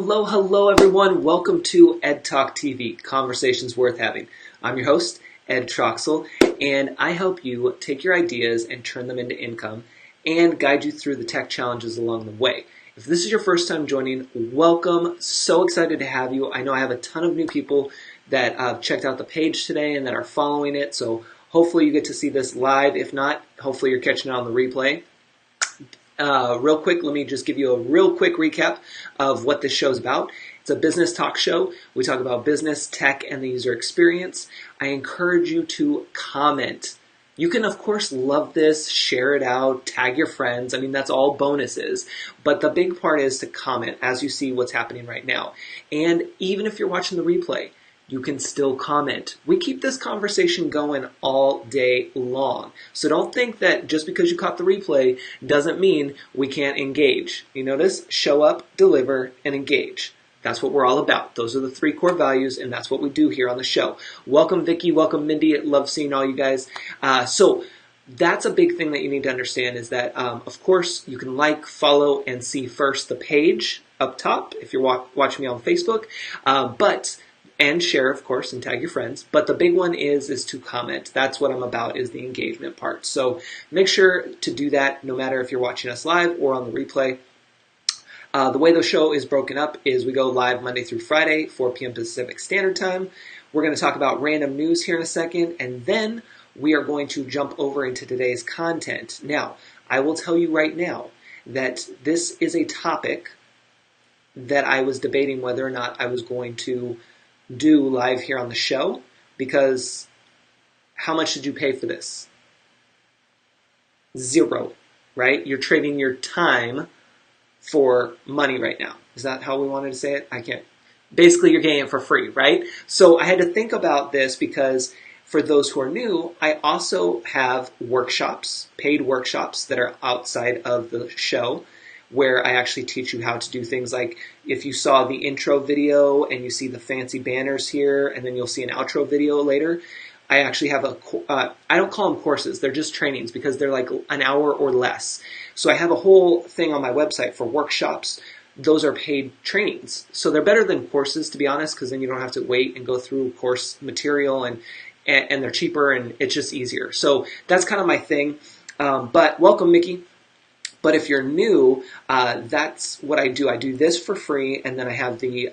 Hello, hello everyone. Welcome to Ed Talk TV, Conversations Worth Having. I'm your host, Ed Troxel, and I help you take your ideas and turn them into income and guide you through the tech challenges along the way. If this is your first time joining, welcome. So excited to have you. I know I have a ton of new people that have checked out the page today and that are following it, so hopefully you get to see this live. If not, hopefully you're catching it on the replay. Real quick, let me just give you a real quick recap of what this show's about. It's a business talk show. We talk about business, tech, and the user experience. I encourage you to comment. You can, of course, love this, share it out, tag your friends. I mean, that's all bonuses. But the big part is to comment as you see what's happening right now. And even if you're watching the replay, you can still comment. We keep this conversation going all day long. So don't think that just because you caught the replay doesn't mean we can't engage. You notice? Show up, deliver, and engage. That's what we're all about. Those are the three core values, and that's what we do here on the show. Welcome, Vicky. Welcome, Mindy. Love seeing all you guys. So that's a big thing that you need to understand is that, of course, you can like, follow, and see first the page up top if you're watching me on Facebook. And share, of course, and tag your friends. But the big one is to comment. That's what I'm about, is the engagement part. So make sure to do that no matter if you're watching us live or on the replay. The way the show is broken up is we go live Monday through Friday, 4 p.m. Pacific Standard Time. We're going to talk about random news here in a second, and then we are going to jump over into today's content. Now, I will tell you right now that this is a topic that I was debating whether or not I was going to do live here on the show, because how much did you pay for this? Zero, right? You're trading your time for money right now. Is that how we wanted to say it? I can't. Basically, you're getting it for free, right? So I had to think about this because for those who are new, I also have workshops, paid workshops that are outside of the show, where I actually teach you how to do things like if you saw the intro video and you see the fancy banners here, and then you'll see an outro video later. I actually have I don't call them courses, they're just trainings because they're like an hour or less. So I have a whole thing on my website for workshops. Those are paid trainings. So they're better than courses, to be honest, because then you don't have to wait and go through course material, and they're cheaper and it's just easier. So that's kind of my thing. But welcome, Mickey. But if you're new, that's what I do. I do this for free, and then I have the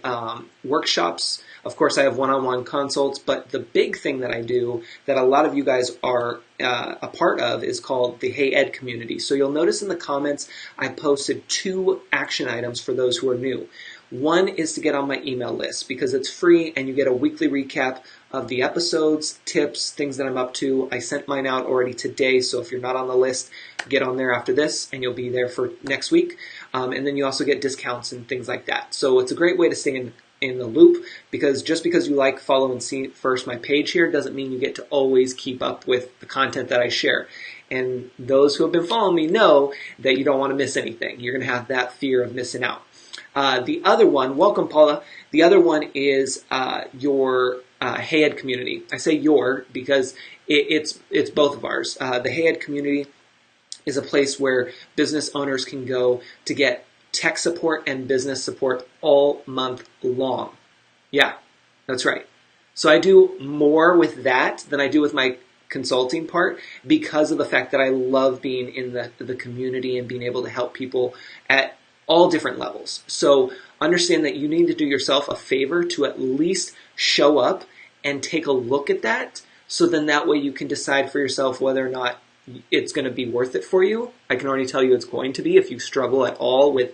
workshops. Of course, I have one-on-one consults, but the big thing that I do that a lot of you guys are a part of is called the Hey Ed community. So you'll notice in the comments, I posted 2 action items for those who are new. One is to get on my email list because it's free and you get a weekly recap of the episodes, tips, things that I'm up to. I sent mine out already today, so if you're not on the list, get on there after this and you'll be there for next week. And then you also get discounts and things like that. So it's a great way to stay in the loop, because just because you like, follow, and see first my page here doesn't mean you get to always keep up with the content that I share. And those who have been following me know that you don't want to miss anything. You're going to have that fear of missing out. The other one, welcome Paula, the other one is your Hey Ed community. I say your because it's both of ours. The Hey Ed community is a place where business owners can go to get tech support and business support all month long. Yeah, that's right. So I do more with that than I do with my consulting part because of the fact that I love being in the community and being able to help people at all different levels. So understand that you need to do yourself a favor to at least show up and take a look at that, so then that way you can decide for yourself whether or not it's going to be worth it for you. I can already tell you it's going to be if you struggle at all with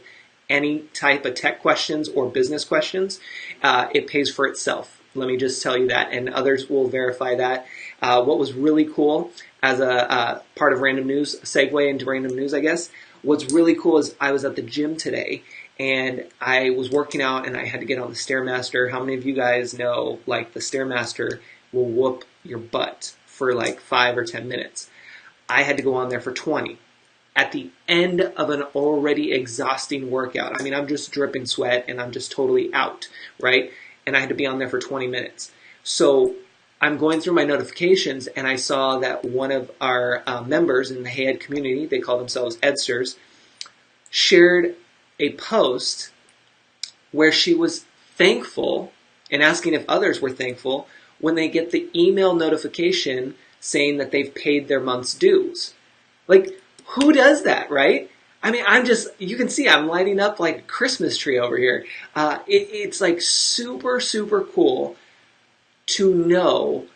any type of tech questions or business questions. It pays for itself. Let me just tell you that, and others will verify that. What was really cool as a part of random news, segue into random news, I guess, what's really cool is I was at the gym today and I was working out and I had to get on the Stairmaster. How many of you guys know, like, the Stairmaster will whoop your butt for like 5 or 10 minutes? I had to go on there for 20. At the end of an already exhausting workout, I mean, I'm just dripping sweat and I'm just totally out, right? And I had to be on there for 20 minutes. So I'm going through my notifications and I saw that one of our members in the Hey Ed community, they call themselves Edsters, shared a post where she was thankful and asking if others were thankful when they get the email notification saying that they've paid their month's dues. Like, who does that, right? I mean, you can see I'm lighting up like a Christmas tree over here. It's like super, super cool to know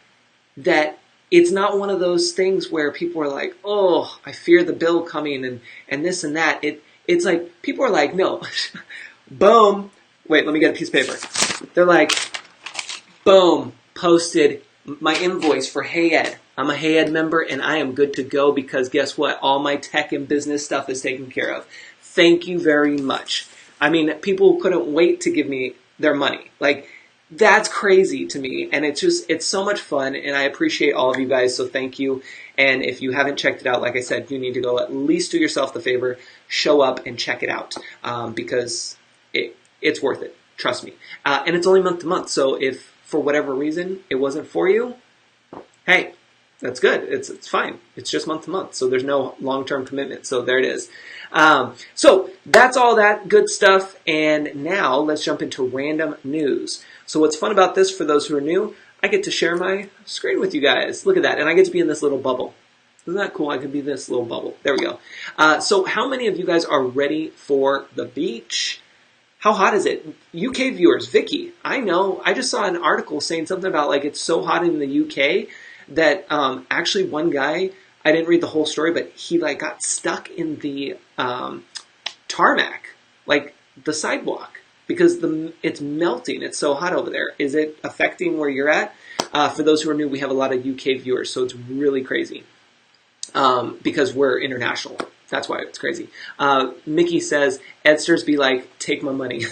that it's not one of those things where people are like, oh, I fear the bill coming and this and that. It's like, people are like, no, boom. Wait, let me get a piece of paper. They're like, boom, posted my invoice for Hey Ed. I'm a Hey Ed member and I am good to go because guess what? All my tech and business stuff is taken care of. Thank you very much. I mean, people couldn't wait to give me their money. Like, that's crazy to me. And it's so much fun and I appreciate all of you guys. So thank you. And if you haven't checked it out, like I said, you need to go at least do yourself the favor, show up and check it out because it's worth it. Trust me. And it's only month to month. So if for whatever reason it wasn't for you, hey, that's good. It's fine. It's just month to month. So there's no long-term commitment. So there it is. So that's all that good stuff. And now let's jump into random news. So what's fun about this for those who are new, I get to share my screen with you guys. Look at that. And I get to be in this little bubble. Isn't that cool? I could be this little bubble. There we go. So how many of you guys are ready for the beach? How hot is it? UK viewers, Vicky, I know. I just saw an article saying something about like it's so hot in the UK that actually one guy, I didn't read the whole story, but he like got stuck in the tarmac, like the sidewalk, because it's melting. It's so hot over there. Is it affecting where you're at? For those who are new, we have a lot of UK viewers, so it's really crazy because we're international. That's why it's crazy. Mickey says, Edsters be like, take my money.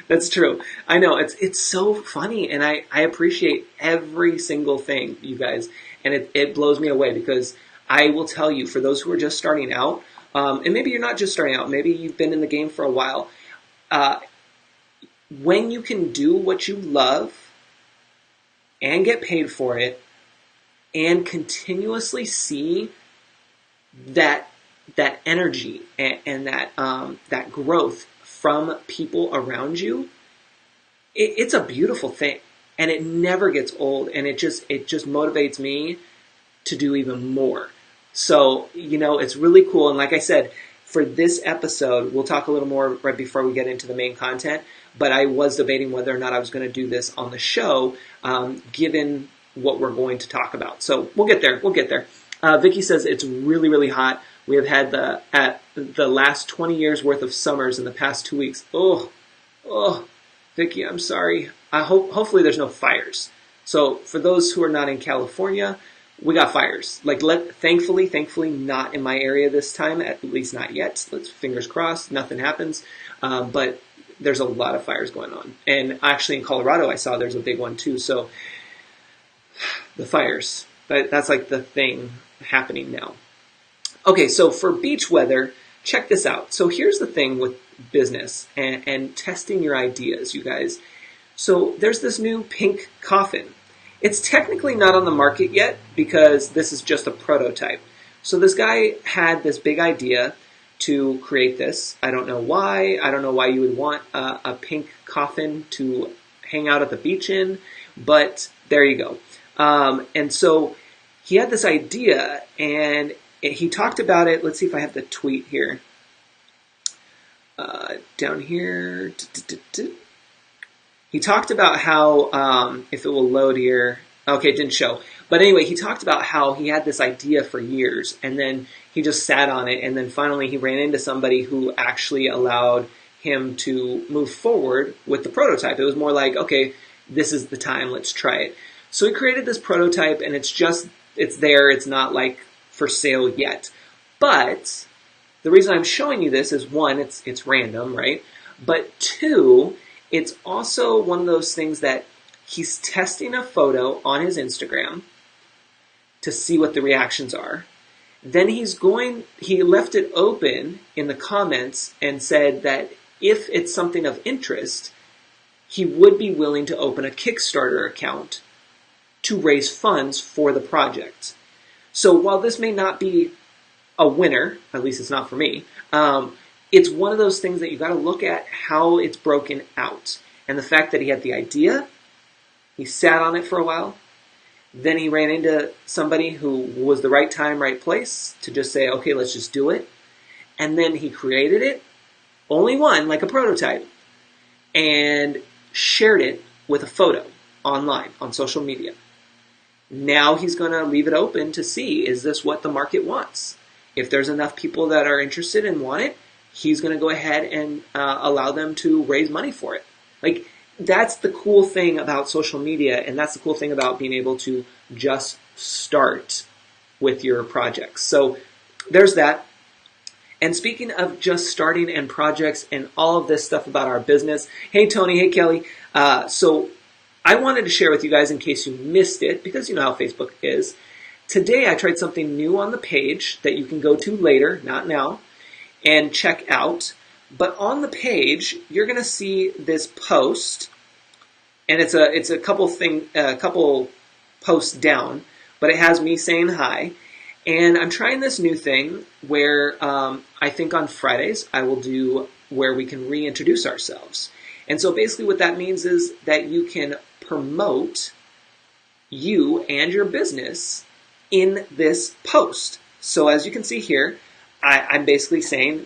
That's true. I know, it's so funny, and I appreciate every single thing, you guys, and it blows me away because I will tell you, for those who are just starting out, and maybe you're not just starting out, maybe you've been in the game for a while, when you can do what you love and get paid for it and continuously see that energy and that growth from people around you, it's a beautiful thing, and it never gets old, and it just motivates me to do even more. So, it's really cool. And like I said, for this episode, we'll talk a little more right before we get into the main content, but I was debating whether or not I was going to do this on the show, given what we're going to talk about. So we'll get there. Vicky says it's really, really hot. We have had the last 20 years worth of summers in the past 2 weeks. Oh, Vicky, I'm sorry. Hopefully there's no fires. So for those who are not in California, we got fires. Thankfully not in my area this time, at least not yet. Let's fingers crossed, nothing happens. But there's a lot of fires going on. And actually in Colorado, I saw there's a big one too. So the fires, that's like the thing happening now. Okay, so for beach weather, check this out. So here's the thing with business and testing your ideas, you guys. So there's this new pink coffin. It's technically not on the market yet because this is just a prototype. So this guy had this big idea to create this. I don't know why. I don't know why you would want a pink coffin to hang out at the beach in, but there you go. And so he had this idea, and he talked about it. Let's see if I have the tweet here. Down here. He talked about how, if it will load here. Okay, it didn't show. But anyway, he talked about how he had this idea for years, and then he just sat on it, and then finally he ran into somebody who actually allowed him to move forward with the prototype. It was more like, okay, this is the time, let's try it. So he created this prototype, and it's there. It's not like for sale yet. But the reason I'm showing you this is, one, it's random, right? But two, it's also one of those things that he's testing a photo on his Instagram to see what the reactions are. Then he left it open in the comments and said that if it's something of interest, he would be willing to open a Kickstarter account to raise funds for the project. So while this may not be a winner, at least it's not for me, it's one of those things that you got to look at how it's broken out. And the fact that he had the idea, he sat on it for a while, then he ran into somebody who was the right time, right place to just say, okay, let's just do it. And then he created it, only one, like a prototype, and shared it with a photo online, on social media. Now he's going to leave it open to see, is this what the market wants? If there's enough people that are interested and want it, he's going to go ahead and allow them to raise money for it. Like, that's the cool thing about social media, and that's the cool thing about being able to just start with your projects. So there's that. And speaking of just starting and projects and all of this stuff about our business, hey Tony, hey Kelly. So I wanted to share with you guys in case you missed it, because you know how Facebook is. Today I tried something new on the page that you can go to later, not now, and check out. But on the page, you're going to see this post, and it's a couple posts down, but it has me saying hi. And I'm trying this new thing where I think on Fridays I will do where we can reintroduce ourselves. And so basically what that means is that you can promote you and your business in this post. So as you can see here, I'm basically saying,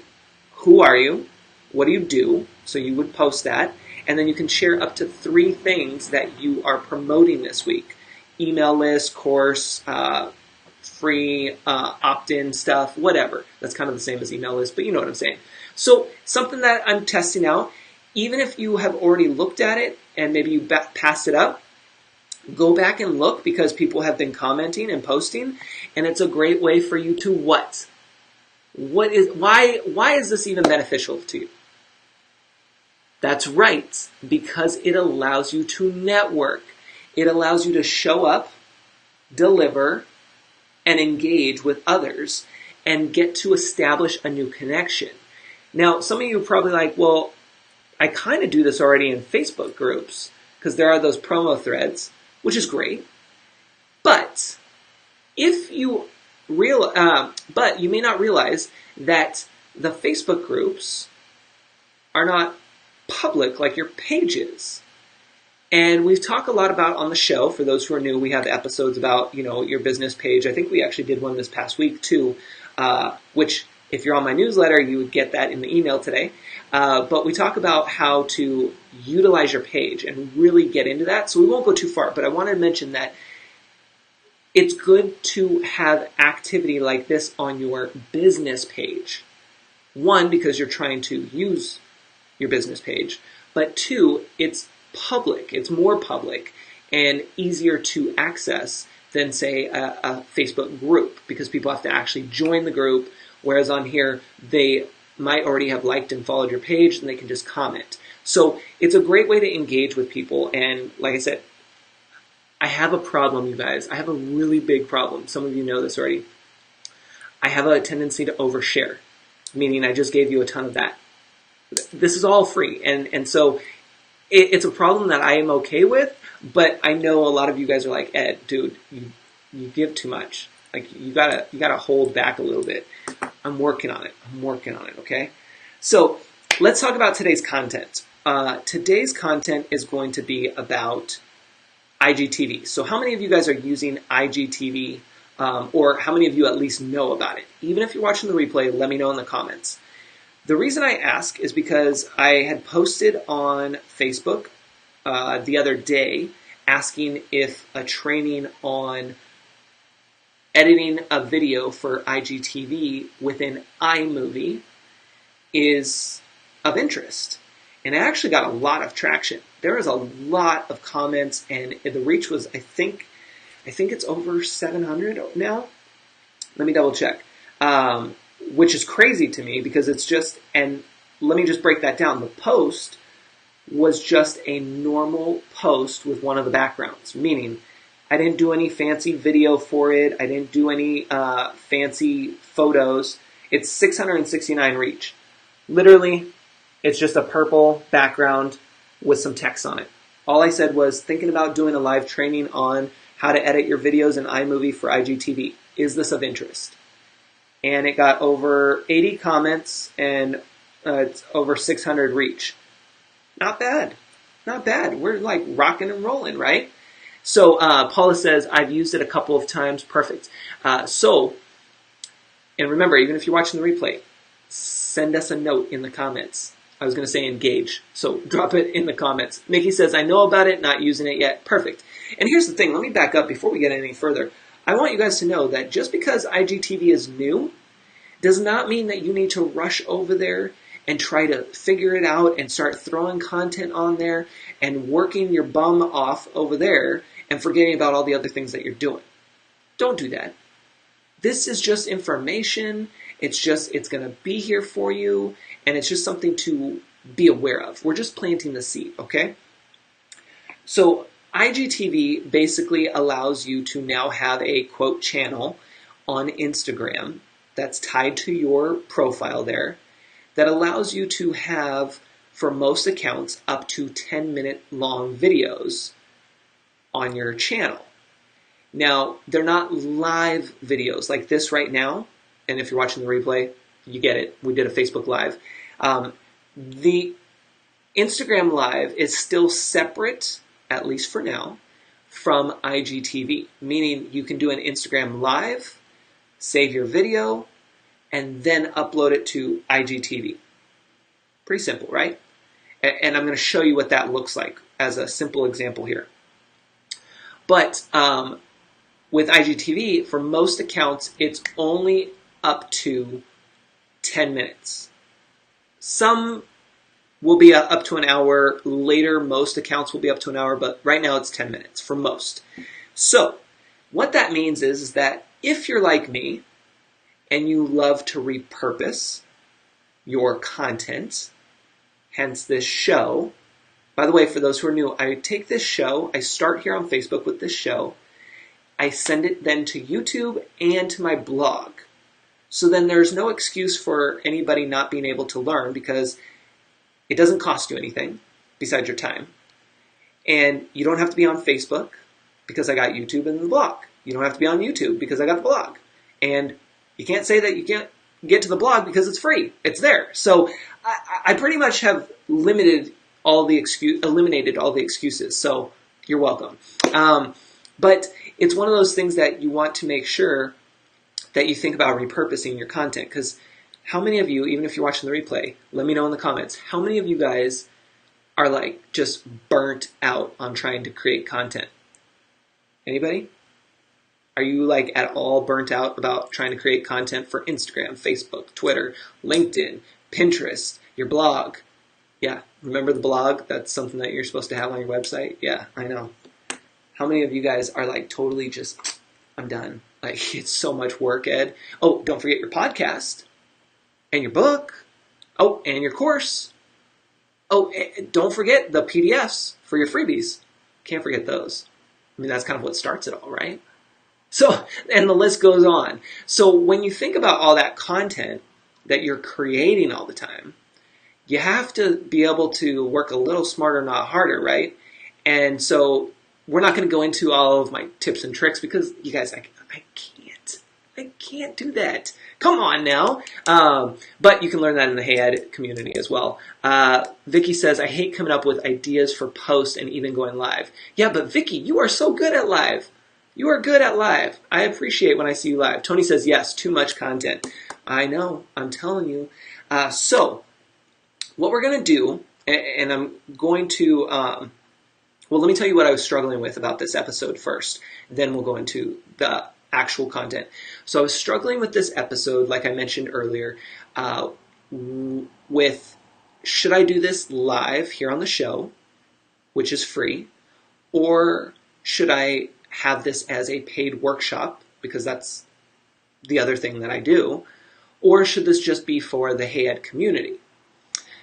who are you? What do you do? So you would post that. And then you can share up to 3 things that you are promoting this week. Email list, course, free opt-in stuff, whatever. That's kind of the same as email list, but you know what I'm saying. So something that I'm testing out, even if you have already looked at it and maybe you passed it up, go back and look, because people have been commenting and posting, and it's a great way for you to what? Why is this even beneficial to you? That's right, because it allows you to network. It allows you to show up, deliver, and engage with others and get to establish a new connection. Now, some of you are probably like, well, I kind of do this already in Facebook groups because there are those promo threads, which is great. But you may not realize that the Facebook groups are not public like your page is. And we've talked a lot about on the show, for those who are new, we have episodes about, your business page. I think we actually did one this past week too, which if you're on my newsletter, you would get that in the email today. But we talk about how to utilize your page and really get into that. So we won't go too far, but I want to mention that it's good to have activity like this on your business page. 1, because you're trying to use your business page, but 2, it's public. It's more public and easier to access than, say, a Facebook group, because people have to actually join the group, whereas on here, they might already have liked and followed your page, and they can just comment. So it's a great way to engage with people, and like I said, I have a problem, you guys. I have a really big problem. Some of you know this already. I have a tendency to overshare, meaning I just gave you a ton of that. This is all free, and so it's a problem that I am okay with, but I know a lot of you guys are like, Ed, dude, you give too much. Like, you gotta hold back a little bit. I'm working on it, okay? So let's talk about today's content. Today's content is going to be about IGTV. So how many of you guys are using IGTV, or how many of you at least know about it? Even if you're watching the replay, let me know in the comments. The reason I ask is because I had posted on Facebook the other day asking if a training on editing a video for IGTV within iMovie is of interest. And I actually got a lot of traction. There was a lot of comments, and the reach was, I think it's over 700 now. Let me double check. Which is crazy to me, because it's just, and let me just break that down. The post was just a normal post with one of the backgrounds, meaning I didn't do any fancy video for it. I didn't do any fancy photos. It's 669 reach. Literally, it's just a purple background with some text on it. All I said was thinking about doing a live training on how to edit your videos in iMovie for IGTV. Is this of interest? And it got over 80 comments and It's over 600 reach. Not bad. Not bad. We're like rocking and rolling, right? So Paula says, I've used it a couple of times. Perfect. And remember, even if you're watching the replay, send us a note in the comments. I was going to say engage, so drop it in the comments. Mickey says, I know about it, not using it yet. Perfect. And here's the thing. Let me back up before we get any further. I want you guys to know that just because IGTV is new does not mean that you need to rush over there and try to figure it out and start throwing content on there and working your bum off over there and forgetting about all the other things that you're doing. Don't do that. This is just information. It's going to be here for you, and it's just something to be aware of. We're just planting the seed, okay? So IGTV basically allows you to now have a quote channel on Instagram that's tied to your profile there that allows you to have, for most accounts, up to 10-minute long videos on your channel. Now, they're not live videos like this right now, and if you're watching the replay, you get it. We did a Facebook Live. The Instagram Live is still separate, at least for now, from IGTV, meaning you can do an Instagram Live, save your video, and then upload it to IGTV. Pretty simple, right? And I'm going to show you what that looks like as a simple example here. But with IGTV, for most accounts, it's only up to 10 minutes. Some will be up to an hour. Later, most accounts will be up to an hour, but right now it's 10 minutes for most. So what that means is that if you're like me and you love to repurpose your content, hence this show. By the way, for those who are new, I take this show, I start here on Facebook with this show, I send it then to YouTube and to my blog. So then there's no excuse for anybody not being able to learn because it doesn't cost you anything besides your time. And you don't have to be on Facebook because I got YouTube and the blog. You don't have to be on YouTube because I got the blog. And you can't say that you can't get to the blog because it's free. It's there. So I pretty much have eliminated all the excuses. So you're welcome. But it's one of those things that you want to make sure that you think about repurposing your content. Because how many of you, even if you're watching the replay, let me know in the comments, how many of you guys are like just burnt out on trying to create content? Anybody? Are you like at all burnt out about trying to create content for Instagram, Facebook, Twitter, LinkedIn, Pinterest, your blog? Yeah, remember the blog? That's something that you're supposed to have on your website? Yeah, I know. How many of you guys are like totally just, I'm done. Like, it's so much work, Ed. Oh, don't forget your podcast and your book. Oh, and your course. Oh, and don't forget the PDFs for your freebies. Can't forget those. I mean, that's kind of what starts it all, right? So, and the list goes on. So when you think about all that content that you're creating all the time, you have to be able to work a little smarter, not harder, right? And so we're not going to go into all of my tips and tricks because you guys, I can't do that. Come on now. But you can learn that in the Hey Ed community as well. Vicky says, I hate coming up with ideas for posts and even going live. Yeah, but Vicky, you are so good at live. You are good at live. I appreciate when I see you live. Tony says, yes, too much content. I know, I'm telling you. So what we're going to do, and I'm going to, well, let me tell you what I was struggling with about this episode first. Then we'll go into the actual content. So I was struggling with this episode, like I mentioned earlier, with should I do this live here on the show, which is free, or should I have this as a paid workshop, because that's the other thing that I do, or should this just be for the Hey Ed community?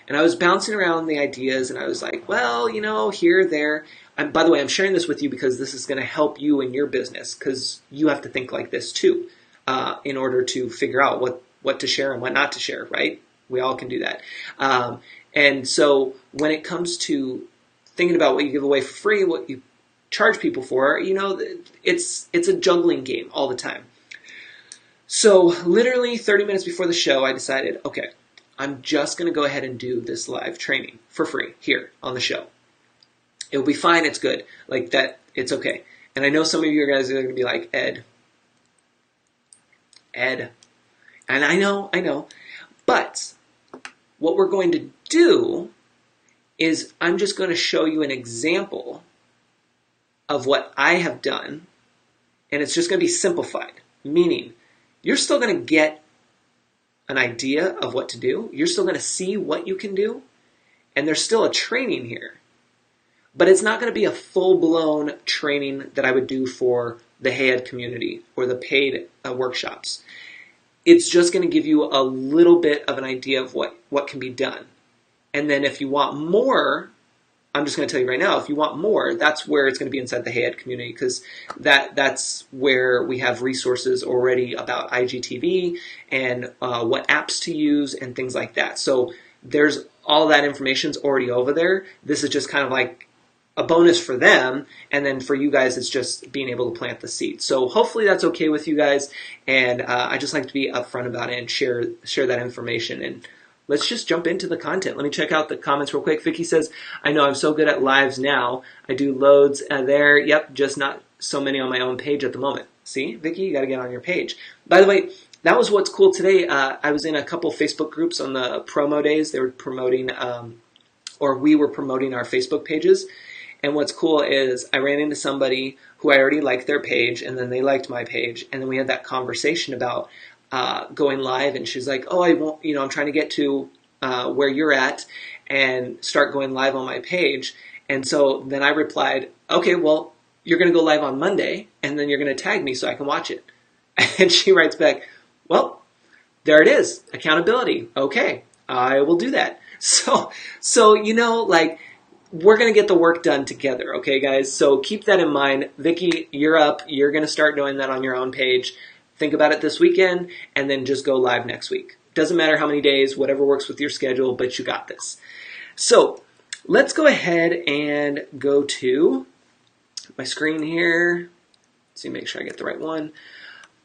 And I was bouncing around the ideas, and I was like, well, you know, here, there. And by the way, I'm sharing this with you because this is going to help you in your business, because you have to think like this too, in order to figure out what to share and what not to share, right? We all can do that. And so when it comes to thinking about what you give away for free, what you charge people for, you know, it's a juggling game all the time. So literally 30 minutes before the show, I decided, okay, I'm just going to go ahead and do this live training for free here on the show. It'll be fine. It's good. Like that. It's okay. And I know some of you guys are going to be like, Ed. And I know. But what we're going to do is I'm just going to show you an example of what I have done. And it's just going to be simplified. Meaning, you're still going to get an idea of what to do. You're still going to see what you can do. And there's still a training here. But it's not going to be a full-blown training that I would do for the Hey Ed community or the paid workshops. It's just going to give you a little bit of an idea of what can be done. And then if you want more, I'm just going to tell you right now, if you want more, that's where it's going to be inside the Hey Ed community, because that's where we have resources already about IGTV and what apps to use and things like that. So there's all that information's already over there. This is just kind of like a bonus for them, and then for you guys, it's just being able to plant the seed. So hopefully that's okay with you guys, and I just like to be upfront about it and share that information. And let's just jump into the content. Let me check out the comments real quick. Vicky says, I know I'm so good at lives now. I do loads there. Yep, just not so many on my own page at the moment. See, Vicky, you got to get on your page. By the way, that was what's cool today. I was in a couple Facebook groups on the promo days. They were promoting, or we were promoting our Facebook pages. And what's cool is I ran into somebody who I already liked their page, and then they liked my page. And then we had that conversation about going live, and she's like, oh, I won't, I'm trying to get to where you're at and start going live on my page. And so then I replied, okay, well, you're going to go live on Monday, and then you're going to tag me so I can watch it. And she writes back, well, there it is, accountability. Okay, I will do that. So we're going to get the work done together, okay, guys? So keep that in mind. Vicky, you're up. You're going to start doing that on your own page. Think about it this weekend, and then just go live next week. Doesn't matter how many days, whatever works with your schedule, but you got this. So let's go ahead and go to my screen here. Let's see, make sure I get the right one.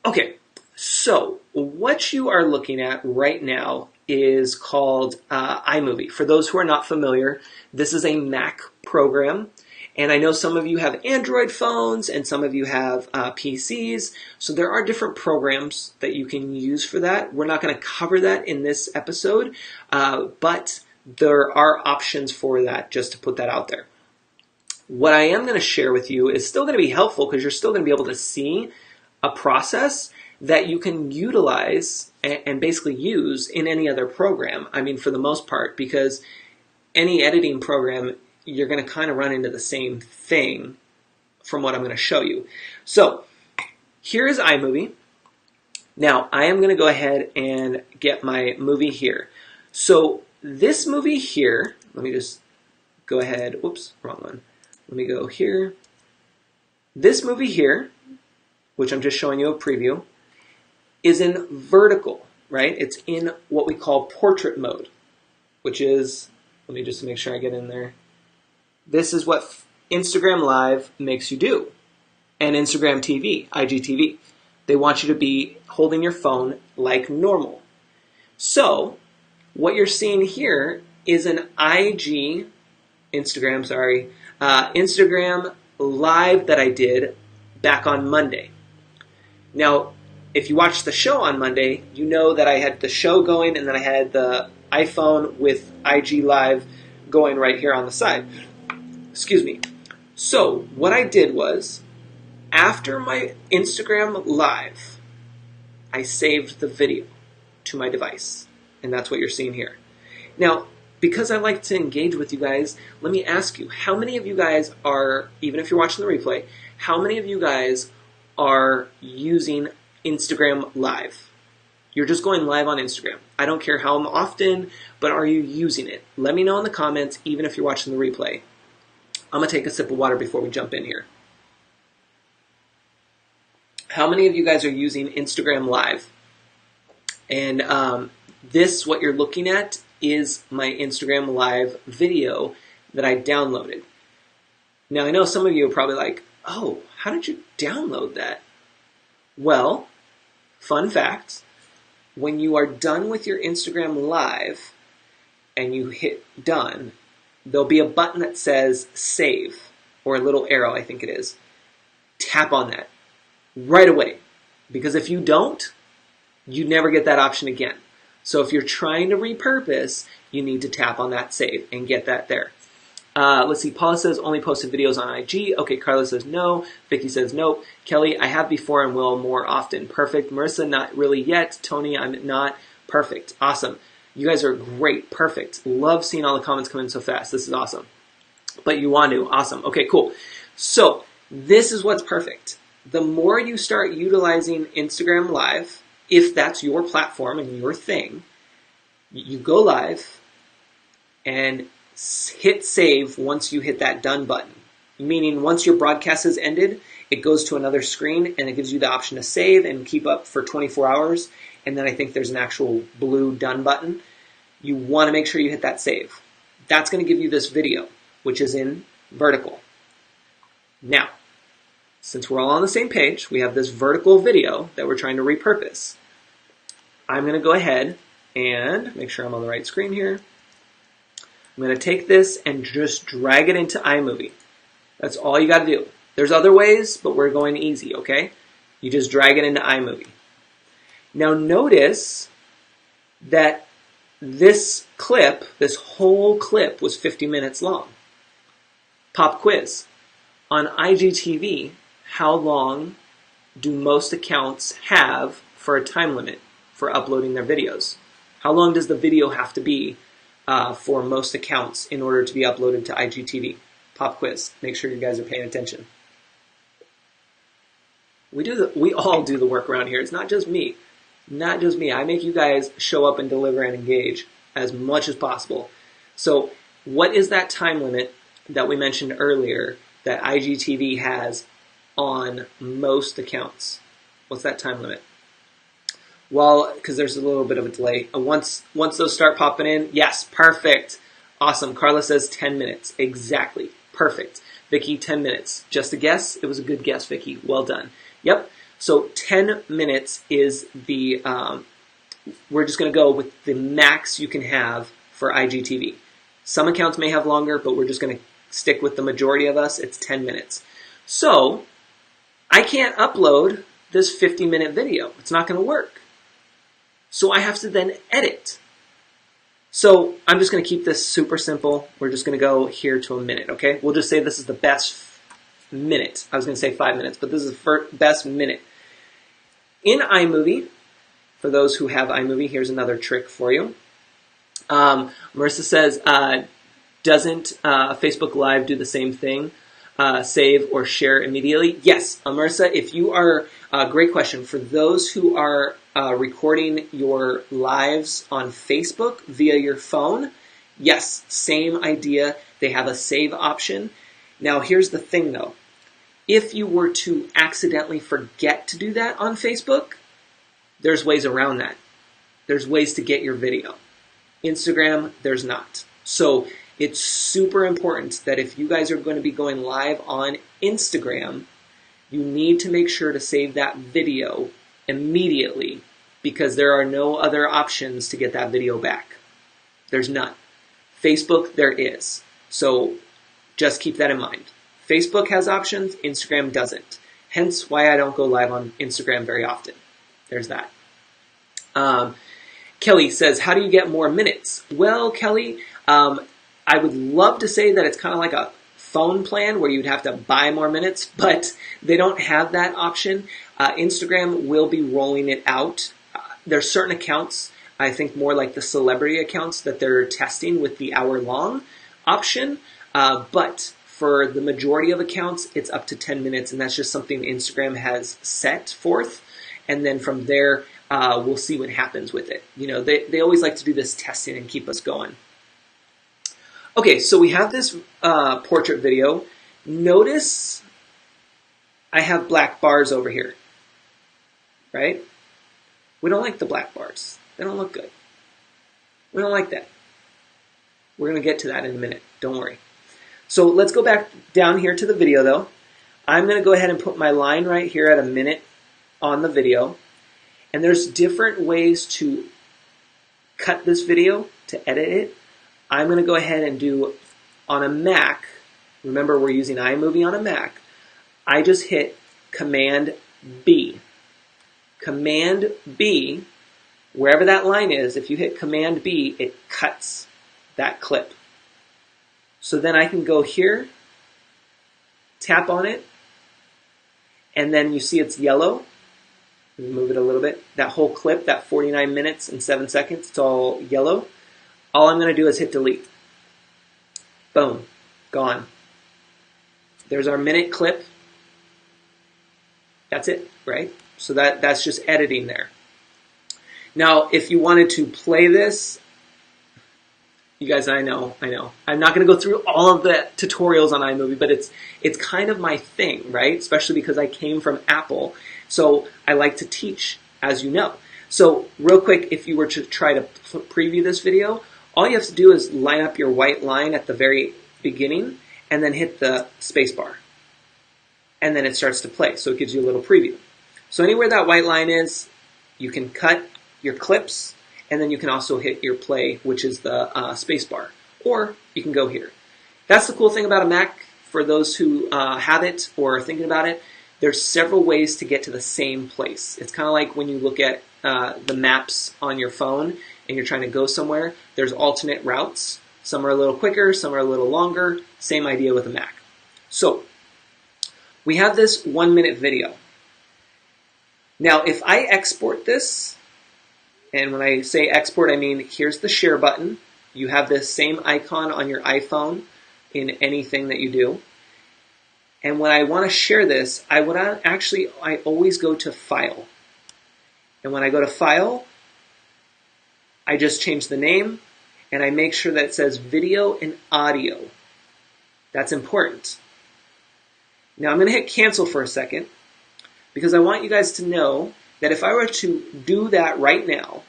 Okay, so what you are looking at right now is called iMovie. For those who are not familiar, this is a Mac program. And I know some of you have Android phones and some of you have PCs. So there are different programs that you can use for that. We're not going to cover that in this episode, but there are options for that, just to put that out there. What I am going to share with you is still going to be helpful, because you're still going to be able to see a process that you can utilize and basically use in any other program. I mean, for the most part, because any editing program, you're going to kind of run into the same thing from what I'm going to show you. So here is iMovie. Now I am going to go ahead and get my movie here. So this movie here, let me just go ahead. Whoops, wrong one. Let me go here. This movie here, which I'm just showing you a preview, is in vertical, right? It's in what we call portrait mode, which is, let me just make sure I get in there. This is what Instagram Live makes you do, and Instagram TV, IGTV. They want you to be holding your phone like normal. So what you're seeing here is an Instagram Live that I did back on Monday. Now, if you watched the show on Monday, you know that I had the show going, and then I had the iPhone with IG Live going right here on the side. Excuse me. So what I did was, after my Instagram Live, I saved the video to my device. And that's what you're seeing here. Now, because I like to engage with you guys, let me ask you, how many of you guys are, even if you're watching the replay, how many of you guys are using Instagram Live? You're just going live on Instagram. I don't care how often, but are you using it? Let me know in the comments, even if you're watching the replay. I'm going to take a sip of water before we jump in here. How many of you guys are using Instagram Live? And what you're looking at, is my Instagram Live video that I downloaded. Now, I know some of you are probably like, oh, how did you download that? Well, fun fact, when you are done with your Instagram Live and you hit done, there'll be a button that says save, or a little arrow, I think it is. Tap on that right away, because if you don't, you never get that option again. So if you're trying to repurpose, you need to tap on that save and get that there. Let's see, Paula says only posted videos on IG. Okay, Carla says no. Vicky says nope. Kelly, I have before and will more often. Perfect. Marissa, not really yet. Tony, I'm not. Perfect. Awesome. You guys are great. Perfect. Love seeing all the comments come in so fast. This is awesome. But you want to. Awesome. Okay, cool. So this is what's perfect. The more you start utilizing Instagram Live, if that's your platform and your thing, you go live and hit save once you hit that done button. Meaning once your broadcast has ended, it goes to another screen and it gives you the option to save and keep up for 24 hours. And then I think there's an actual blue done button. You want to make sure you hit that save. That's going to give you this video, which is in vertical. Now, since we're all on the same page, we have this vertical video that we're trying to repurpose. I'm going to go ahead and make sure I'm on the right screen here. I'm going to take this and just drag it into iMovie. That's all you got to do. There's other ways, but we're going easy, okay? You just drag it into iMovie. Now notice that this clip, this whole clip was 50 minutes long. Pop quiz. On IGTV, how long do most accounts have for a time limit for uploading their videos? How long does the video have to be for most accounts in order to be uploaded to IGTV? Pop quiz. Make sure you guys are paying attention. We all do the work around here. It's not just me. Not just me. I make you guys show up and deliver and engage as much as possible. So what is that time limit that we mentioned earlier that IGTV has on most accounts? What's that time limit? Well, because there's a little bit of a delay. Once those start popping in, yes, perfect. Awesome. Carla says 10 minutes. Exactly. Perfect. Vicky, 10 minutes. Just a guess? It was a good guess, Vicky. Well done. Yep. So 10 minutes is the, we're just going to go with the max you can have for IGTV. Some accounts may have longer, but we're just going to stick with the majority of us. It's 10 minutes. So I can't upload this 50-minute video. It's not going to work. So I have to then edit. So I'm just going to keep this super simple. We're just going to go here to a minute, okay? We'll just say this is the best minute. I was going to say 5 minutes, but this is the best minute. In iMovie, for those who have iMovie, here's another trick for you. Marissa says, doesn't Facebook Live do the same thing? Save or share immediately? Yes, Marissa, if you are, great question. For those who are recording your lives on Facebook via your phone, yes, same idea. They have a save option. Now, here's the thing, though. If you were to accidentally forget to do that on Facebook, there's ways around that. There's ways to get your video. Instagram, there's not. So it's super important that if you guys are going to be going live on Instagram, you need to make sure to save that video immediately, because there are no other options to get that video back. There's none. Facebook, there is. So just keep that in mind. Facebook has options, Instagram doesn't. Hence why I don't go live on Instagram very often. There's that. Kelly says, how do you get more minutes? Well, Kelly, I would love to say that it's kind of like a phone plan where you'd have to buy more minutes, but they don't have that option. Instagram will be rolling it out. There's certain accounts, I think more like the celebrity accounts, that they're testing with the hour-long option, but for the majority of accounts, it's up to 10 minutes, and that's just something Instagram has set forth. And then from there, we'll see what happens with it. You know, they always like to do this testing and keep us going. Okay, so we have this portrait video. Notice I have black bars over here, right? We don't like the black bars. They don't look good. We don't like that. We're going to get to that in a minute. Don't worry. So let's go back down here to the video, though. I'm going to go ahead and put my line right here at a minute on the video. And there's different ways to cut this video, to edit it. I'm going to go ahead and do on a Mac. Remember, we're using iMovie on a Mac. I just hit Command B. Command B, wherever that line is, if you hit Command B, it cuts that clip. So then I can go here, tap on it, and then you see it's yellow. Move it a little bit. That whole clip, that 49 minutes and 7 seconds, it's all yellow. All I'm going to do is hit delete. Boom. Gone. There's our minute clip. That's it, right? So that's just editing there. Now, if you wanted to play this, you guys, I know. I'm not going to go through all of the tutorials on iMovie, but it's kind of my thing, right? Especially because I came from Apple. So I like to teach, as you know. So real quick, if you were to try to preview this video, all you have to do is line up your white line at the very beginning and then hit the space bar. And then it starts to play. So it gives you a little preview. So anywhere that white line is, you can cut your clips, and then you can also hit your play, which is the space bar. Or you can go here. That's the cool thing about a Mac for those who have it or are thinking about it. There's several ways to get to the same place. It's kind of like when you look at the maps on your phone and you're trying to go somewhere. There's alternate routes. Some are a little quicker, some are a little longer. Same idea with a Mac. So we have this 1 minute video. Now, if I export this, and when I say export, I mean here's the share button. You have this same icon on your iPhone in anything that you do. And when I want to share this, I always go to File. And when I go to File, I just change the name, and I make sure that it says Video and Audio. That's important. Now I'm going to hit Cancel for a second, because I want you guys to know that if I were to do that right now,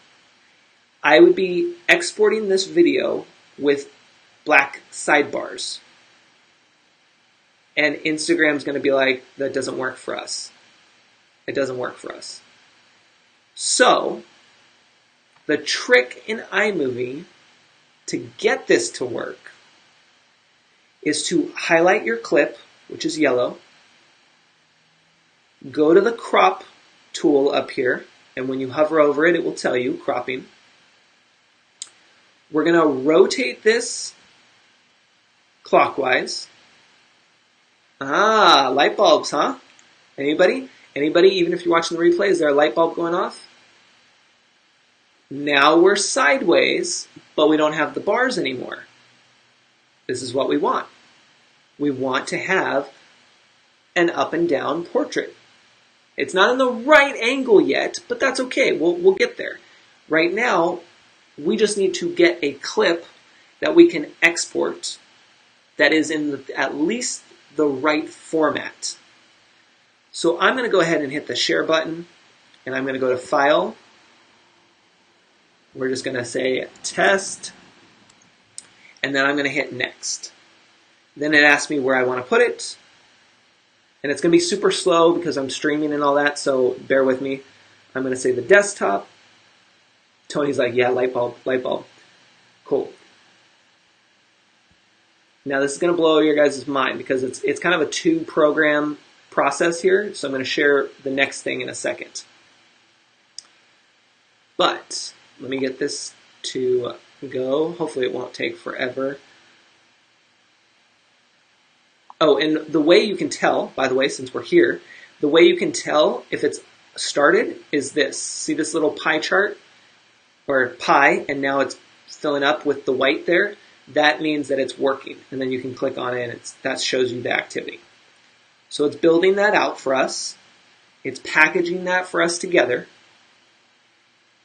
I would be exporting this video with black sidebars. And Instagram's going to be like, that doesn't work for us. It doesn't work for us. So, the trick in iMovie to get this to work is to highlight your clip, which is yellow, go to the crop tool up here, and when you hover over it, it will tell you cropping. We're going to rotate this clockwise. Ah, light bulbs, huh? Anybody? Anybody, even if you're watching the replay, is there a light bulb going off? Now we're sideways, but we don't have the bars anymore. This is what we want. We want to have an up and down portrait. It's not in the right angle yet, but that's okay. We'll get there. Right now, we just need to get a clip that we can export that is in at least the right format. So I'm going to go ahead and hit the share button, and I'm going to go to File. We're just going to say Test, and then I'm going to hit Next. Then it asks me where I want to put it, and it's going to be super slow because I'm streaming and all that, so bear with me. I'm going to say the desktop. Tony's like, yeah, light bulb, light bulb. Cool. Now this is going to blow your guys' mind because it's kind of a two-program process here, so I'm going to share the next thing in a second. But let me get this to go. Hopefully it won't take forever. Oh, and the way you can tell, by the way, since we're here, the way you can tell if it's started is this. See this little pie chart? Or pie, and now it's filling up with the white there. That means that it's working. And then you can click on it, and that shows you the activity. So it's building that out for us. It's packaging that for us together.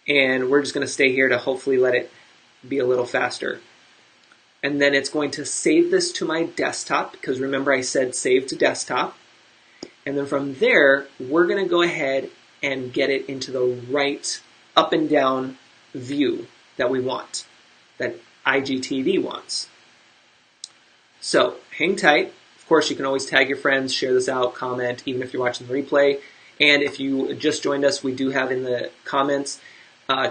And we're just going to stay here to hopefully let it be a little faster. And then it's going to save this to my desktop, because remember I said save to desktop. And then from there, we're going to go ahead and get it into the right up and down view that we want, that IGTV wants. So hang tight. Of course, you can always tag your friends, share this out, comment, even if you're watching the replay. And if you just joined us, we do have in the comments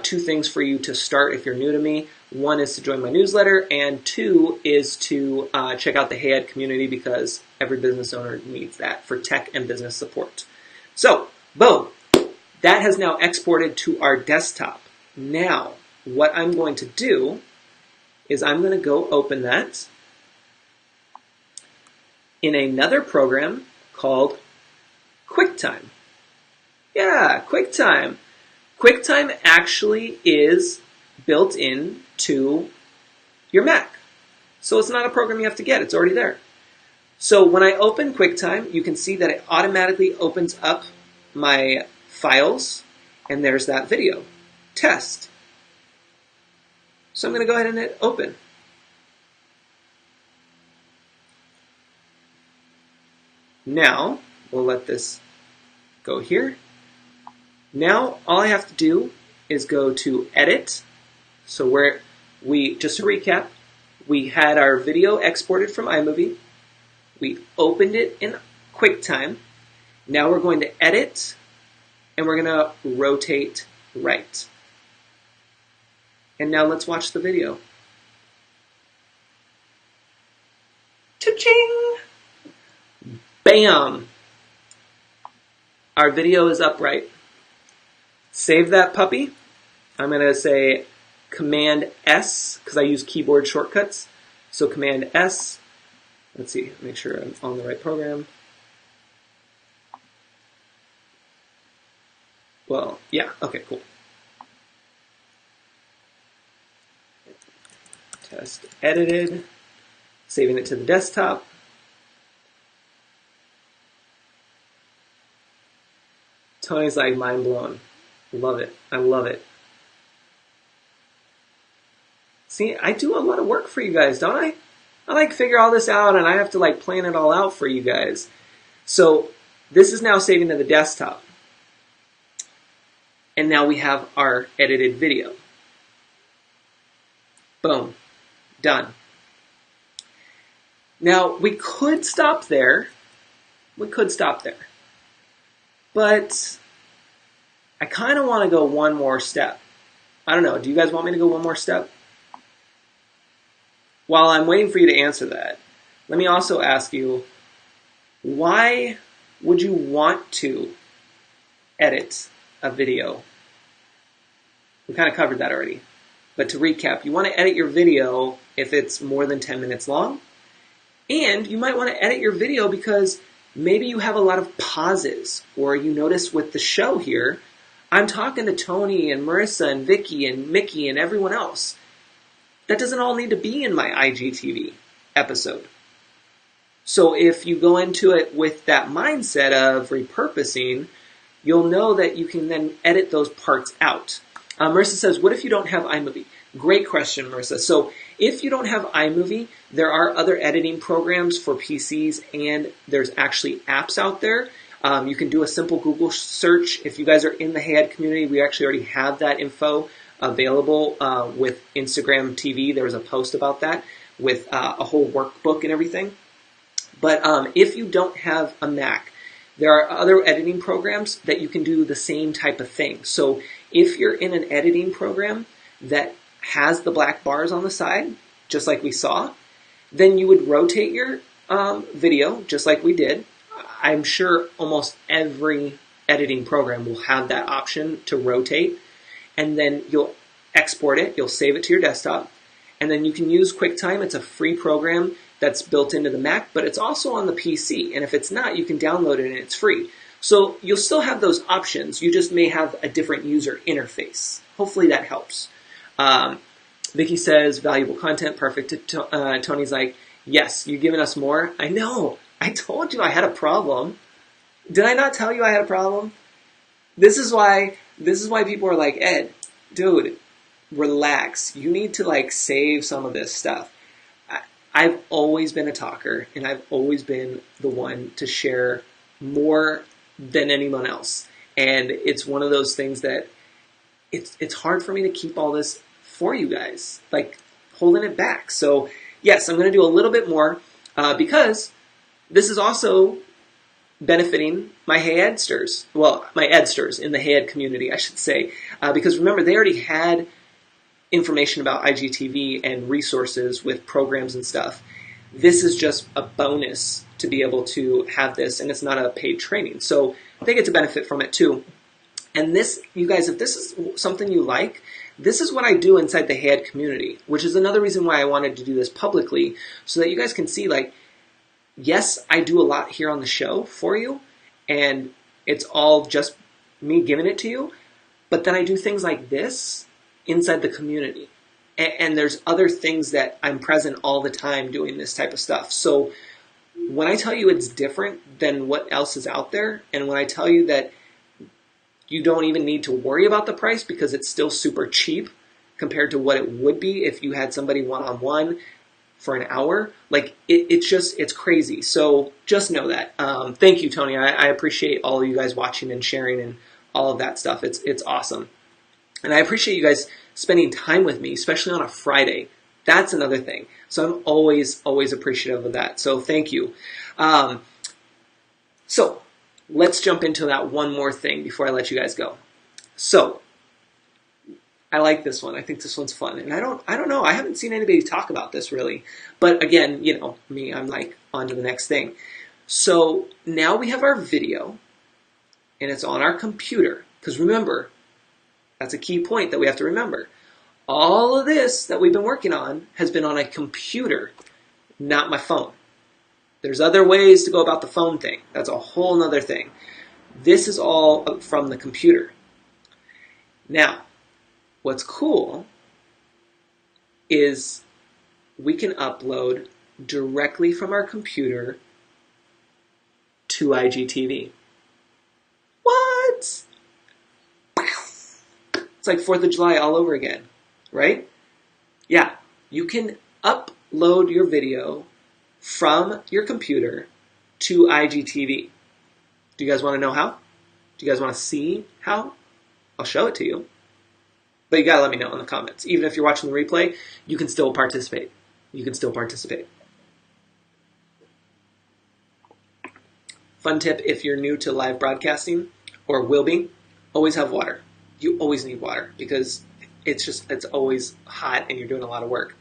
2 things for you to start if you're new to me. 1 is to join my newsletter, and 2 is to check out the Hey Ed community, because every business owner needs that for tech and business support. So, boom, that has now exported to our desktop. Now, what I'm going to do is I'm going to go open that in another program called QuickTime. Yeah, QuickTime. QuickTime actually is built in to your Mac. So it's not a program you have to get, it's already there. So when I open QuickTime, you can see that it automatically opens up my files, and there's that video, test. So I'm going to go ahead and hit open. Now, we'll let this go here. Now, all I have to do is go to edit. So just to recap, we had our video exported from iMovie. We opened it in QuickTime. Now we're going to edit, and we're going to rotate right. And now let's watch the video. Cha-ching! Bam! Our video is upright. Save that puppy. I'm going to say Command S, because I use keyboard shortcuts. So Command S. Let's see, make sure I'm on the right program. Well, yeah, okay, cool. Test edited, saving it to the desktop. Tony's like mind blown. Love it. I love it. See, I do a lot of work for you guys, don't I? I like figure all this out, and I have to like plan it all out for you guys. So this is now saving to the desktop. And now we have our edited video. Boom. Done. Now, we could stop there. But I kind of want to go one more step. I don't know. Do you guys want me to go one more step? While I'm waiting for you to answer that, let me also ask you, why would you want to edit a video? We kind of covered that already. But to recap, you want to edit your video if it's more than 10 minutes long. And you might want to edit your video because maybe you have a lot of pauses, or you notice with the show here, I'm talking to Tony and Marissa and Vicky and Mickey and everyone else. That doesn't all need to be in my IGTV episode. So if you go into it with that mindset of repurposing, you'll know that you can then edit those parts out. Marissa says, what if you don't have iMovie? Great question, Marissa. So if you don't have iMovie, there are other editing programs for PCs, and there's actually apps out there. You can do a simple Google search. If you guys are in the Hey Ed community, we actually already have that info available with Instagram TV. There was a post about that with a whole workbook and everything. But if you don't have a Mac, there are other editing programs that you can do the same type of thing. So if you're in an editing program that has the black bars on the side, just like we saw, then you would rotate your video, just like we did. I'm sure almost every editing program will have that option to rotate, and then you'll export it, you'll save it to your desktop, and then you can use QuickTime. It's a free program that's built into the Mac, but it's also on the PC, and if it's not, you can download it and it's free. So you'll still have those options, you just may have a different user interface. Hopefully that helps. Vicky says, valuable content, perfect. Tony's like, yes, you've given us more. I know, I told you I had a problem. Did I not tell you I had a problem? This is why people are like, Ed, dude, relax. You need to like save some of this stuff. I've always been a talker, and I've always been the one to share more than anyone else. And it's one of those things that it's hard for me to keep all this for you guys, like holding it back. So yes, I'm going to do a little bit more because this is also benefiting my Hey Edsters. Well, my Edsters in the Hey Ed community, I should say. Because remember, they already had information about IGTV and resources with programs and stuff. This is just a bonus to be able to have this, and it's not a paid training. So they get to benefit from it too. And this, you guys, if this is something you like, this is what I do inside the Hey Ed community, which is another reason why I wanted to do this publicly, so that you guys can see, like, yes, I do a lot here on the show for you, and it's all just me giving it to you, but then I do things like this inside the community. And there's other things that I'm present all the time doing this type of stuff. So when I tell you it's different than what else is out there, and when I tell you that you don't even need to worry about the price because it's still super cheap compared to what it would be if you had somebody one-on-one for an hour, like it's crazy. So just know that. Thank you, Tony. I appreciate all of you guys watching and sharing and all of that stuff. It's awesome. And I appreciate you guys spending time with me, especially on a Friday. That's another thing. So I'm always appreciative of that. So thank you. So let's jump into that one more thing before I let you guys go. So I like this one. I think this one's fun. And I don't know. I haven't seen anybody talk about this really. But again, you know, me, I'm like on to the next thing. So now we have our video and it's on our computer. Because remember, that's a key point that we have to remember. All of this that we've been working on has been on a computer, not my phone. There's other ways to go about the phone thing. That's a whole nother thing. This is all from the computer. Now, what's cool is we can upload directly from our computer to IGTV. What? It's like 4th of July all over again, right? Yeah, you can upload your video from your computer to IGTV. Do you guys want to know how? Do you guys want to see how? I'll show it to you. But you gotta let me know in the comments. Even if you're watching the replay, you can still participate. You can still participate. Fun tip if you're new to live broadcasting, or will be, always have water. You always need water because it's always hot and you're doing a lot of work.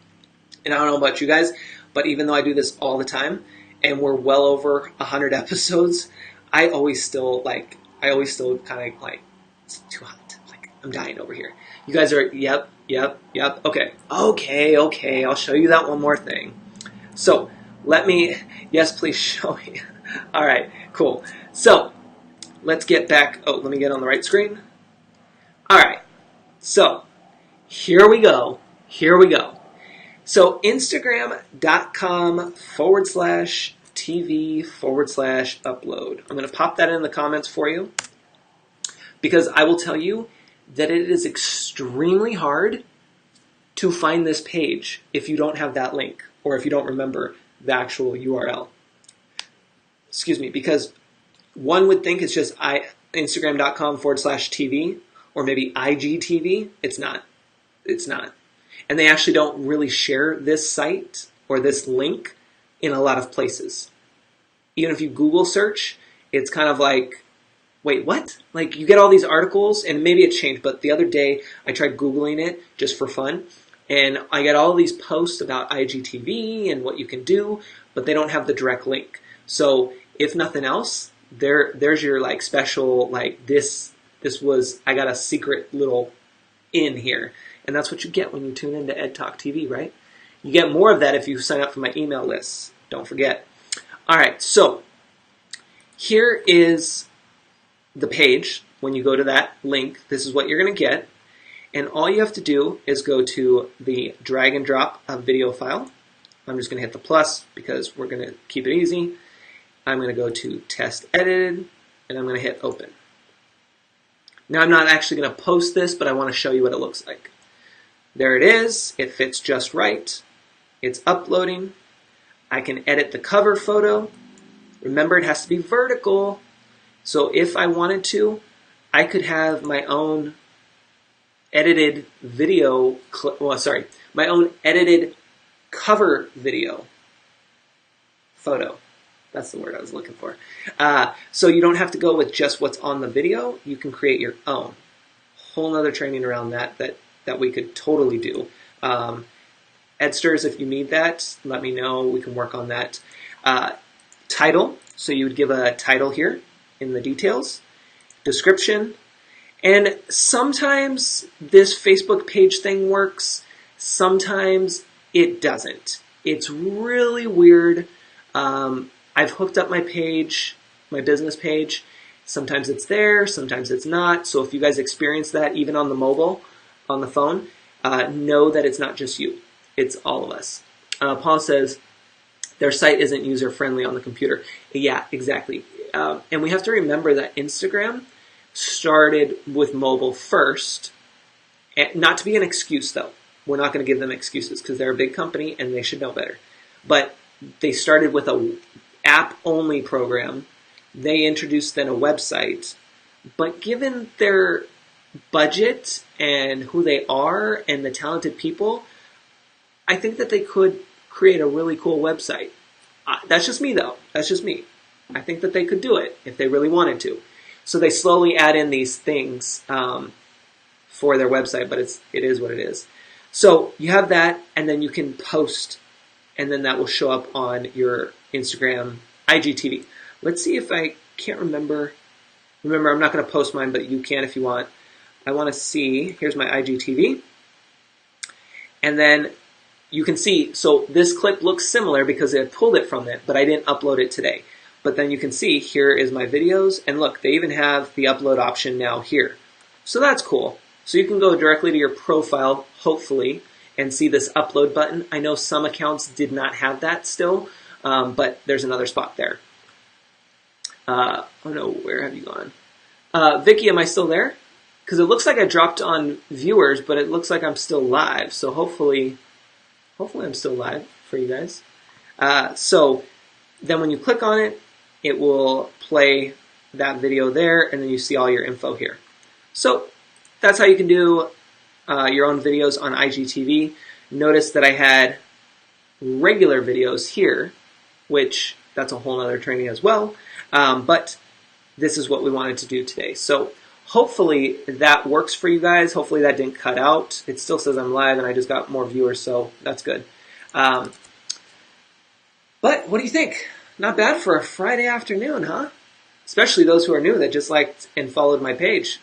And I don't know about you guys, but even though I do this all the time and we're well over 100 episodes, I always still kind of like, it's too hot. Like, I'm dying over here. You guys are, yep. Okay. I'll show you that one more thing. So yes, please show me. All right, cool. So let's get back. Oh, let me get on the right screen. All right, so here we go. So Instagram.com/TV/upload. I'm going to pop that in the comments for you because I will tell you that it is extremely hard to find this page if you don't have that link or if you don't remember the actual URL. Excuse me, because one would think it's just Instagram.com/TV or maybe IGTV. It's not. And they actually don't really share this site or this link in a lot of places. Even if you Google search, it's kind of like, wait, what? Like, you get all these articles, and maybe it changed, but the other day I tried Googling it just for fun, and I get all these posts about IGTV and what you can do, but they don't have the direct link. So if nothing else, there's your like special, like this was, I got a secret little in here. And that's what you get when you tune into Ed Talk TV, right? You get more of that if you sign up for my email list. Don't forget. All right, so here is the page. When you go to that link, this is what you're going to get. And all you have to do is go to the drag and drop a video file. I'm just going to hit the plus because we're going to keep it easy. I'm going to go to test edited, and I'm going to hit open. Now I'm not actually going to post this, but I want to show you what it looks like. There it is. It fits just right. It's uploading. I can edit the cover photo. Remember, it has to be vertical. So if I wanted to, I could have my own edited video, my own edited cover video photo. That's the word I was looking for. So you don't have to go with just what's on the video. You can create your own. Whole nother training around that we could totally do. Edsters, if you need that, let me know. We can work on that. Title. So you would give a title here in the details. Description. And sometimes this Facebook page thing works. Sometimes it doesn't. It's really weird. I've hooked up my page, my business page. Sometimes it's there, sometimes it's not. So if you guys experience that, even on the mobile, on the phone, know that it's not just you. It's all of us. Paul says, their site isn't user-friendly on the computer. Yeah, exactly. And we have to remember that Instagram started with mobile first. And not to be an excuse, though. We're not going to give them excuses because they're a big company and they should know better. But they started with a app-only program. They introduced then a website. But given their budget and who they are and the talented people, I think that they could create a really cool website. That's just me, though. That's just me. I think that they could do it if they really wanted to. So they slowly add in these things for their website, but it is what it is. So you have that, and then you can post, and then that will show up on your Instagram IGTV. Let's see if I can't remember. Remember, I'm not going to post mine, but you can if you want. I want to see. Here's my IGTV. And then you can see, so this clip looks similar because I pulled it from it, but I didn't upload it today. But then you can see, here is my videos, and look, they even have the upload option now here. So that's cool. So you can go directly to your profile, hopefully, and see this upload button. I know some accounts did not have that still, but there's another spot there. Oh no, where have you gone? Vicky, am I still there? Because it looks like I dropped on viewers, but it looks like I'm still live. So hopefully I'm still live for you guys. So then when you click on it, it will play that video there, and then you see all your info here. So that's how you can do your own videos on IGTV. Notice that I had regular videos here, which that's a whole other training as well. But this is what we wanted to do today. So hopefully that works for you guys. Hopefully that didn't cut out. It still says I'm live, and I just got more viewers, so that's good. But what do you think? Not bad for a Friday afternoon, huh? Especially those who are new that just liked and followed my page.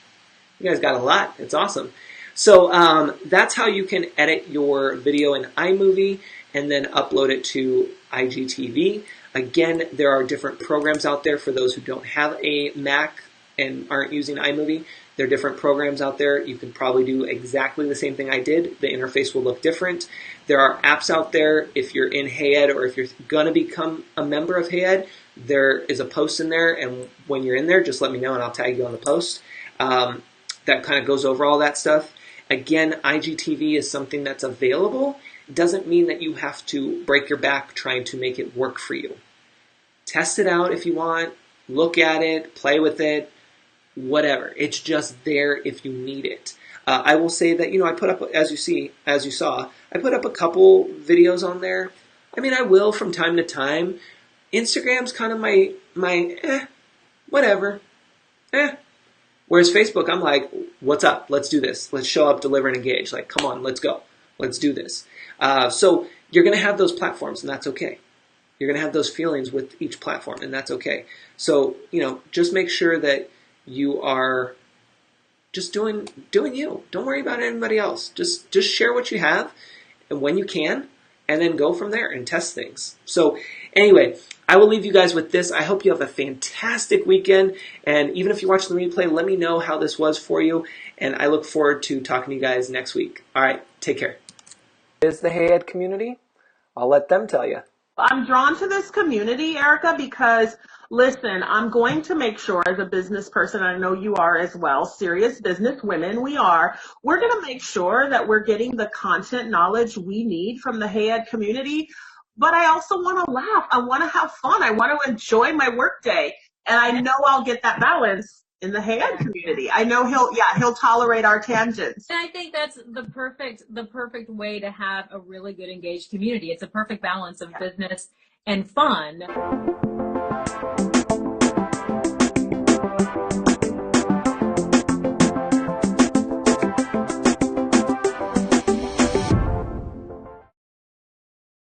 You guys got a lot. It's awesome. So that's how you can edit your video in iMovie and then upload it to IGTV. Again, there are different programs out there for those who don't have a Mac and aren't using iMovie. There are different programs out there. You can probably do exactly the same thing I did. The interface will look different. There are apps out there. If you're in HeyEd or if you're going to become a member of HeyEd, there is a post in there. And when you're in there, just let me know and I'll tag you on the post. That kind of goes over all that stuff. Again, IGTV is something that's available. It doesn't mean that you have to break your back trying to make it work for you. Test it out if you want. Look at it. Play with it. Whatever. It's just there if you need it. I will say that, I put up, as you saw, I put up a couple videos on there. I mean, I will from time to time. Instagram's kind of my whatever. Whereas Facebook, I'm like, what's up? Let's do this. Let's show up, deliver, and engage. Like, come on, let's go. Let's do this. So you're going to have those platforms, and that's okay. You're going to have those feelings with each platform, and that's okay. So, just make sure that you are just doing you. Don't worry about anybody else. Just share what you have and when you can, and then go from there and test things. So anyway, I will leave you guys with this. I hope you have a fantastic weekend. And even if you watch the replay, let me know how this was for you. And I look forward to talking to you guys next week. All right, take care. Is the HeyEd community? I'll let them tell you. I'm drawn to this community, Erica, because listen, I'm going to make sure as a business person, I know you are as well, serious business women, we're going to make sure that we're getting the content knowledge we need from the HeyEd community. But I also want to laugh. I want to have fun. I want to enjoy my workday. And I know I'll get that balance in the HeyEd community. I know he'll tolerate our tangents. And I think that's the perfect way to have a really good engaged community. It's a perfect balance of business and fun.